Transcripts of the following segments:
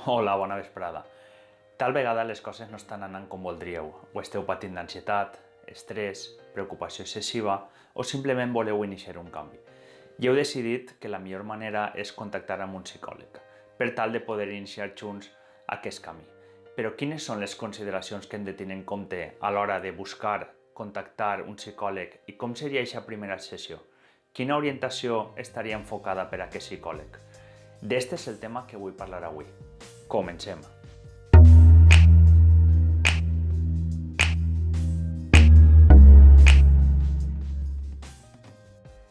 Hola, bona vesprada. Tal vegada les coses no estan anant com voldríeu, o esteu patint d'ansietat, estrès, preocupació excessiva, o simplement voleu iniciar un canvi. I heu decidit que la millor manera és contactar amb un psicòleg, per tal de poder iniciar junts aquest camí. Però quines són les consideracions que hem de tenir en compte a l'hora de buscar, contactar un psicòleg i com seria aquesta primera sessió? Quina orientació estaria enfocada per a aquest psicòleg? D'este és el tema que vull parlar avui. Comencem.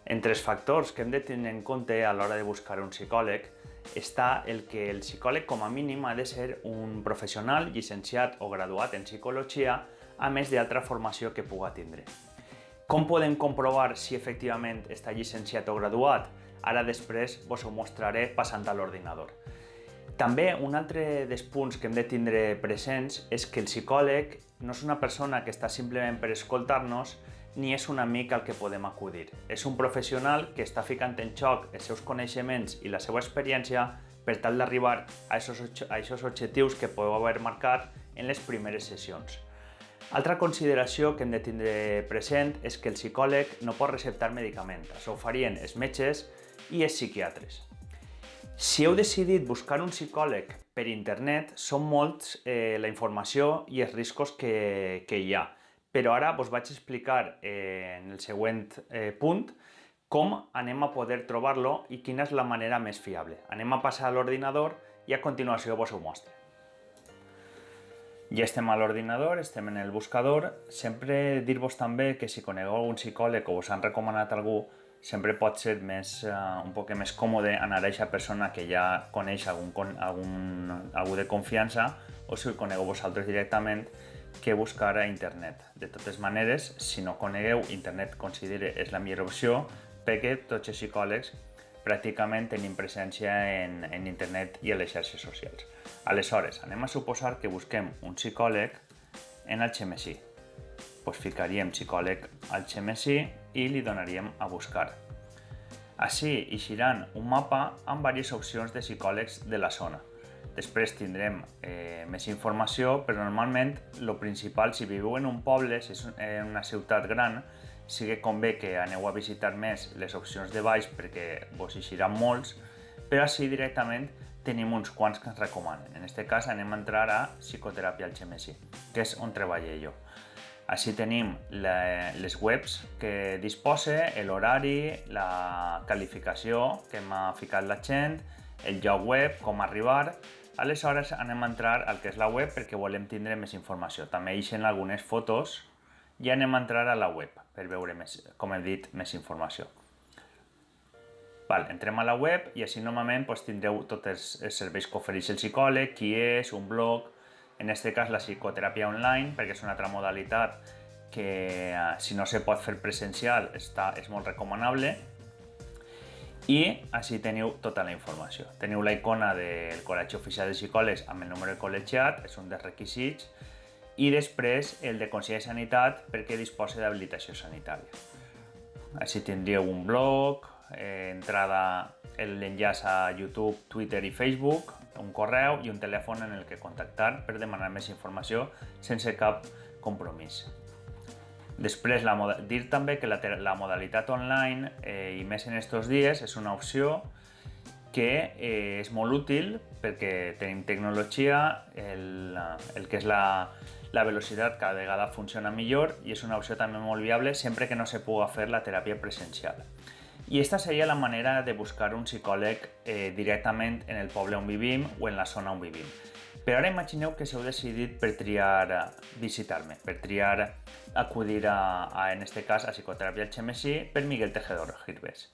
Entre els factors que hem de tenir en compte a l'hora de buscar un psicòleg està el que el psicòleg com a mínim ha de ser un professional llicenciat o graduat en psicologia, a més d'altra formació que puga tindre. Com podem comprovar si efectivament està llicenciat o graduat? Ara després vos ho mostraré passant a l'ordinador. També un altre dels punts que hem de tindre presents és que el psicòleg no és una persona que està simplement per escoltar-nos ni és un amic al que podem acudir. És un professional que està ficant en xoc els seus coneixements i la seva experiència per tal d'arribar a aquests objectius que podeu haver marcat en les primeres sessions. Altra consideració que hem de tindre present és que el psicòleg no pot receptar medicaments. Això ho farien els metges i els psiquiatres. Si heu decidit buscar un psicòleg per internet, són molts la informació i els riscos que hi ha. Però ara us vaig explicar en el següent punt com anem a poder trobar-lo i quina és la manera més fiable. Anem a passar a l'ordinador i a continuació vos ho mostro. Ja estem a l'ordinador, estem en el buscador. Sempre dir-vos també que si conegueu algun psicòleg o us han recomanat algú, sempre pot ser un poc més còmode anar a aquesta persona que ja coneix algú de confiança o si el conegueu vosaltres directament que buscar a internet. De totes maneres, si no conegueu, internet considere és la millor opció perquè tots els psicòlegs pràcticament tenim presència en internet i a les xarxes socials. Aleshores, anem a suposar que busquem un psicòleg en el Xemesí. Pues ficaríem psicòleg al Xemesí i li donaríem a buscar. Així eixiran un mapa amb diverses opcions de psicòlegs de la zona. Després tindrem més informació, però normalment el principal, si viveu en un poble, si és en una ciutat gran, sí que convé que aneu a visitar més les opcions de baix perquè vos eixiran molts, però així directament tenim uns quants que ens recomanen. En aquest cas anem a entrar a Psicoteràpia al Xemesí, que és on treballo jo. Així tenim les webs que dispose, l'horari, la qualificació que m'ha ficat la gent, el lloc web, com arribar. Aleshores anem a entrar al que és la web perquè volem tindre més informació. També eixen algunes fotos i anem a entrar a la web per veure més, com he dit, més informació. Entrem a la web i així normalment tindreu tots els serveis que ofereix el psicòleg, qui és, un blog, en aquest cas la psicoteràpia online, perquè és una altra modalitat que si no se pot fer presencial és molt recomanable. I així teniu tota la informació. Teniu la icona del Col·legi Oficial de Psicòlegs amb el número de col·legiat, és un dels requisits, i després el de Consell de Sanitat perquè disposa d'habilitació sanitària. Així tindríeu un blog, entrada l'enllaç a YouTube, Twitter i Facebook, un correu i un telèfon en el que contactar per demanar més informació sense cap compromís. Després, dir també que la modalitat online, i més en aquests dies, és una opció que és molt útil perquè tenim tecnologia, el que és la velocitat cada vegada funciona millor i és una opció també molt viable sempre que no se pugui fer la teràpia presencial. I aquesta seria la manera de buscar un psicòleg directament en el poble on vivim o en la zona on vivim. Però ara imagineu que s'heu decidit per triar visitar-me, per triar acudir en aquest cas a Psicoteràpia al Xemesí per Miguel Tejedor Girvés.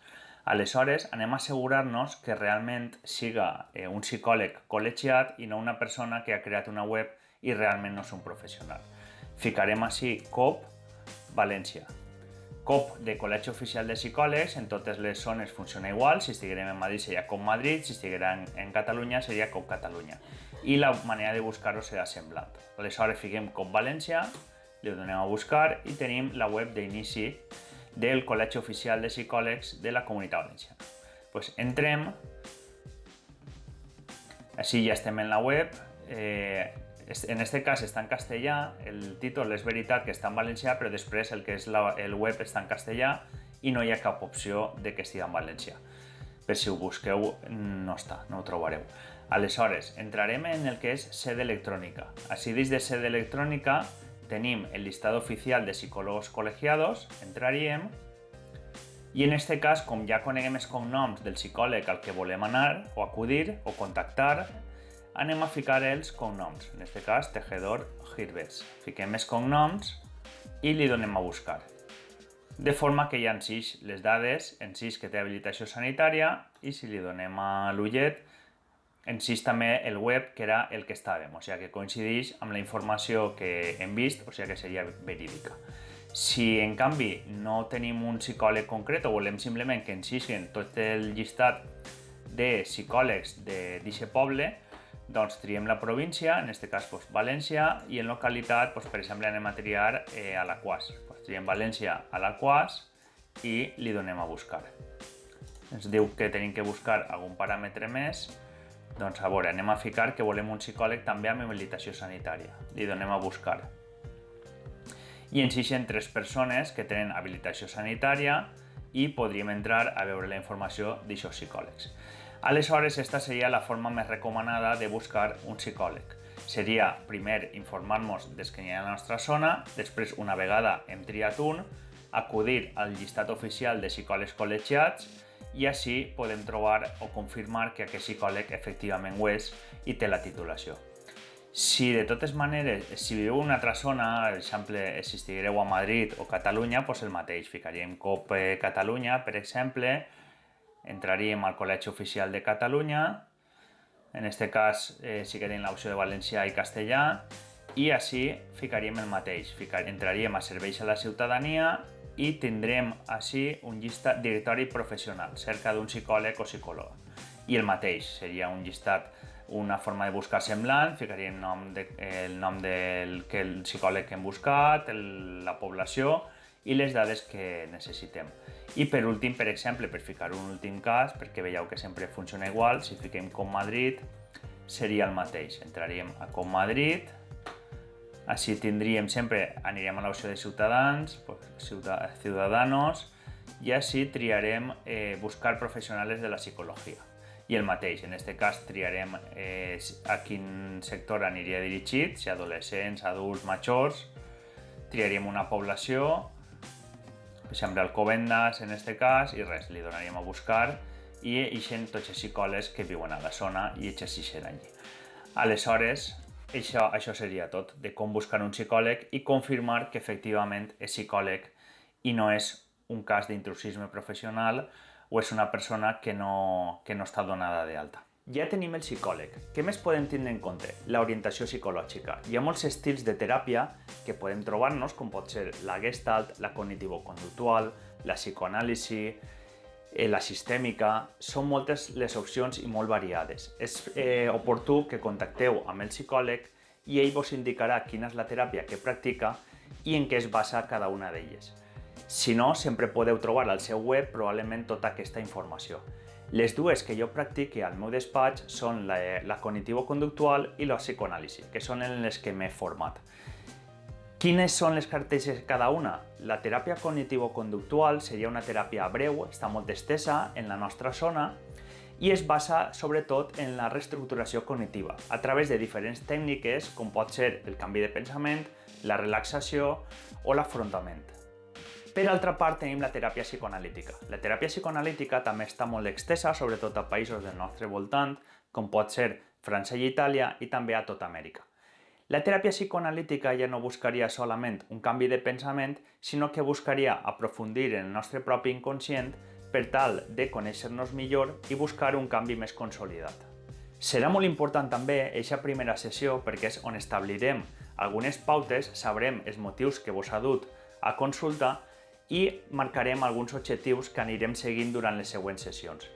Aleshores anem a assegurar-nos que realment siga un psicòleg col·legiat i no una persona que ha creat una web i realment no és un professional. Ficarem així COP València. COP de Col·legi Oficial de Psicòlegs, en totes les zones funciona igual, si estiguérem en Madrid seria COP Madrid, si estiguérem en Catalunya seria COP Catalunya. I la manera de buscar-ho serà semblant. Aleshores fiquem COP València, li donem a buscar i tenim la web d'inici del Col·legi Oficial de Psicòlegs de la Comunitat Valenciana. Entrem Així ja estem en la web. En este cas està en castellà, el títol és veritat que està en valencià, però després el que és el web està en castellà i no hi ha cap opció de que estigui en valencià. Per si ho busqueu no està, no ho trobareu. Aleshores, entrarem en el que és sede electrònica. Així dins de sede electrònica tenim el listado oficial de psicólogos colegiados, entraríem, i en este cas, com ja coneguem els cognoms del psicòleg al que volem anar o acudir o contactar, anem a ficar els cognoms. En este cas, Tejedor Girbes. Fiquem els cognoms i li donem a buscar. De forma que ja ens ix les dades, ens ix que té habilitació sanitària i si li donem a l'ullet, ens ix també el web que era el que estàvem, o sigui que coincideix amb la informació que hem vist, o sigui que seria verídica. Si en canvi no tenim un psicòleg concret o volem simplement que ens ixin tot el llistat de psicòlegs d'aquest poble, doncs triem la província, en aquest cas València, i en localitat, per exemple, anem a triar Alaquàs. Triem València a Alaquàs i li donem a buscar. Ens diu que tenim que buscar algun paràmetre més, doncs a veure, anem a ficar que volem un psicòleg també amb habilitació sanitària. Li donem a buscar. I ens ixen 3 persones que tenen habilitació sanitària i podríem entrar a veure la informació d'aixòs psicòlegs. Aleshores, esta seria la forma més recomanada de buscar un psicòleg. Seria, primer, informar-nos dels que hi ha a la nostra zona, després, una vegada hem triat un, acudir al llistat oficial de psicòlegs col·legiats i així podem trobar o confirmar que aquest psicòleg efectivament ho és i té la titulació. Si de totes maneres, si viveu en una altra zona, per exemple, si estigueu a Madrid o Catalunya, doncs el mateix. Ficaríem COP Catalunya, per exemple, entraríem al Col·legi Oficial de Catalunya, en aquest cas sí que tenim l'opció de valencià i castellà, i així ficaríem el mateix. Entraríem a Serveis a la Ciutadania i tindrem així un llistat directori professional, cerca d'un psicòleg o psicòloga. I el mateix, seria un llistat, una forma de buscar semblant, ficaríem el nom del psicòleg que hem buscat, la població i les dades que necessitem. I per últim, per exemple, per ficar un últim cas, perquè veieu que sempre funciona igual, si fiquem Com Madrid seria el mateix. Entraríem a Com Madrid, així tindríem sempre, anirem a l'opció de Ciutadans, Ciudadanos, i així triarem buscar professionals de la psicologia. I el mateix, en aquest cas triarem a quin sector aniria dirigit, si adolescents, adults, majors, triaríem una població, per exemple Alcobendas en aquest cas, i res, li donaríem a buscar i ixen tots els psicòlegs que viuen a la zona i exerceixen allí. Aleshores, això seria tot, de com buscar un psicòleg i confirmar que efectivament és psicòleg i no és un cas d'intrusisme professional o és una persona que no està donada d'alta. Ja tenim el psicòleg. Què més podem tindre en compte? L'orientació psicològica. Hi ha molts estils de teràpia que podem trobar-nos, com pot ser la Gestalt, la cognitivo-conductual, la psicoanàlisi, la sistèmica. Són moltes les opcions i molt variades. És oportú que contacteu amb el psicòleg i ell vos indicarà quina és la teràpia que practica i en què es basa cada una d'elles. Si no, sempre podeu trobar al seu web probablement tota aquesta informació. Les dues que jo practique al meu despatx són la cognitivo-conductual i la psicoanàlisi, que són en les que m'he format. Quines són les característiques de cada una? La teràpia cognitivo-conductual seria una teràpia breu, està molt estesa en la nostra zona i es basa sobretot en la reestructuració cognitiva a través de diferents tècniques com pot ser el canvi de pensament, la relaxació o l'afrontament. Per altra part, tenim la teràpia psicoanalítica. La teràpia psicoanalítica també està molt extesa, sobretot a països del nostre voltant, com pot ser França i Itàlia, i també a tota Amèrica. La teràpia psicoanalítica ja no buscaria solament un canvi de pensament, sinó que buscaria aprofundir en el nostre propi inconscient per tal de conèixer-nos millor i buscar un canvi més consolidat. Serà molt important també aquesta primera sessió perquè és on establirem algunes pautes, sabrem els motius que vos ha dut a consulta i marcarem alguns objectius que anirem seguint durant les següents sessions.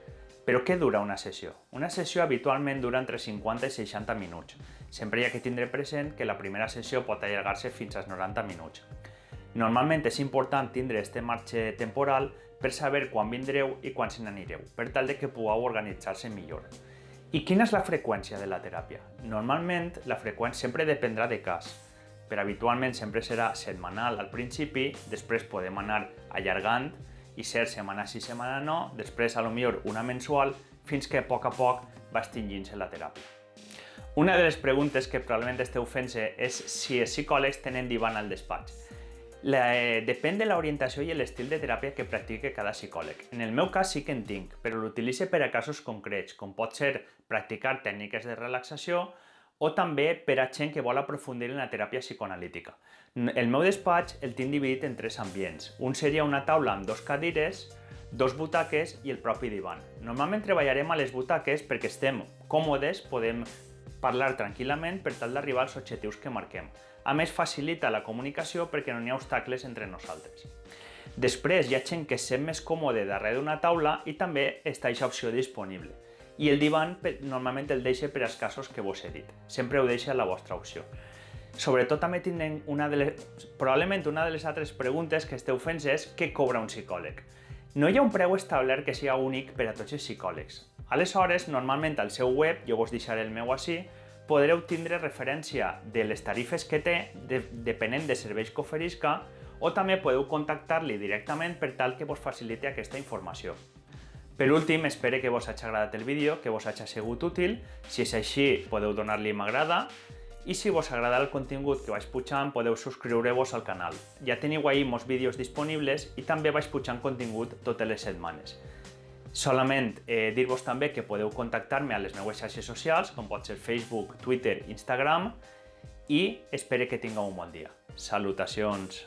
Però què dura una sessió? Una sessió habitualment dura entre 50 i 60 minuts. Sempre hi ha que tindre present que la primera sessió pot allargar-se fins als 90 minuts. Normalment és important tindre este marge temporal per saber quan vindreu i quan se n'anireu, per tal de que pugueu organitzar-se millor. I quina és la freqüència de la teràpia? Normalment, la freqüència sempre dependrà de cas, però habitualment sempre serà setmanal al principi, després podem anar allargant i ser setmana sí, setmana no, després a lo millor una mensual, fins que a poc va extingint-se la teràpia. Una de les preguntes que probablement esteu fent-se és si els psicòlegs tenen divan al despatx. Depèn de l'orientació i l'estil de teràpia que practiqui cada psicòleg. En el meu cas sí que en tinc, però l'utilitzo per a casos concrets, com pot ser practicar tècniques de relaxació o també per a gent que vol aprofundir en la teràpia psicoanalítica. El meu despatx el tinc dividit en 3 ambients. Un seria una taula amb 2 cadires, 2 butaques i el propi divan. Normalment treballarem a les butaques perquè estem còmodes, podem parlar tranquil·lament per tal d'arribar als objectius que marquem. A més, facilita la comunicació perquè no hi ha obstacles entre nosaltres. Després, hi ha gent que es sent més còmode darrere d'una taula i també està aquesta opció disponible. I el divan normalment el deixa per als casos que vos he dit. Sempre ho deixa a la vostra opció. Sobretot també tindrem probablement una de les altres preguntes que esteu fent és què cobra un psicòleg. No hi ha un preu establert que sigui únic per a tots els psicòlegs. Aleshores, normalment al seu web, jo vos deixaré el meu ací, podreu tindre referència de les tarifes que té, depenent de serveis que oferisca, o també podeu contactar-li directament per tal que vos faciliti aquesta informació. Per últim, espero que vos hagi agradat el vídeo, que vos hagi sigut útil. Si és així, podeu donar-li m'agrada. I si vos agrada el contingut que vaig pujant, podeu subscriure-vos al canal. Ja teniu ahí molts vídeos disponibles i també vaig pujant contingut totes les setmanes. Solament dir-vos també que podeu contactar-me a les meves xarxes socials, com pot ser Facebook, Twitter, Instagram, i espero que tingueu un bon dia. Salutacions!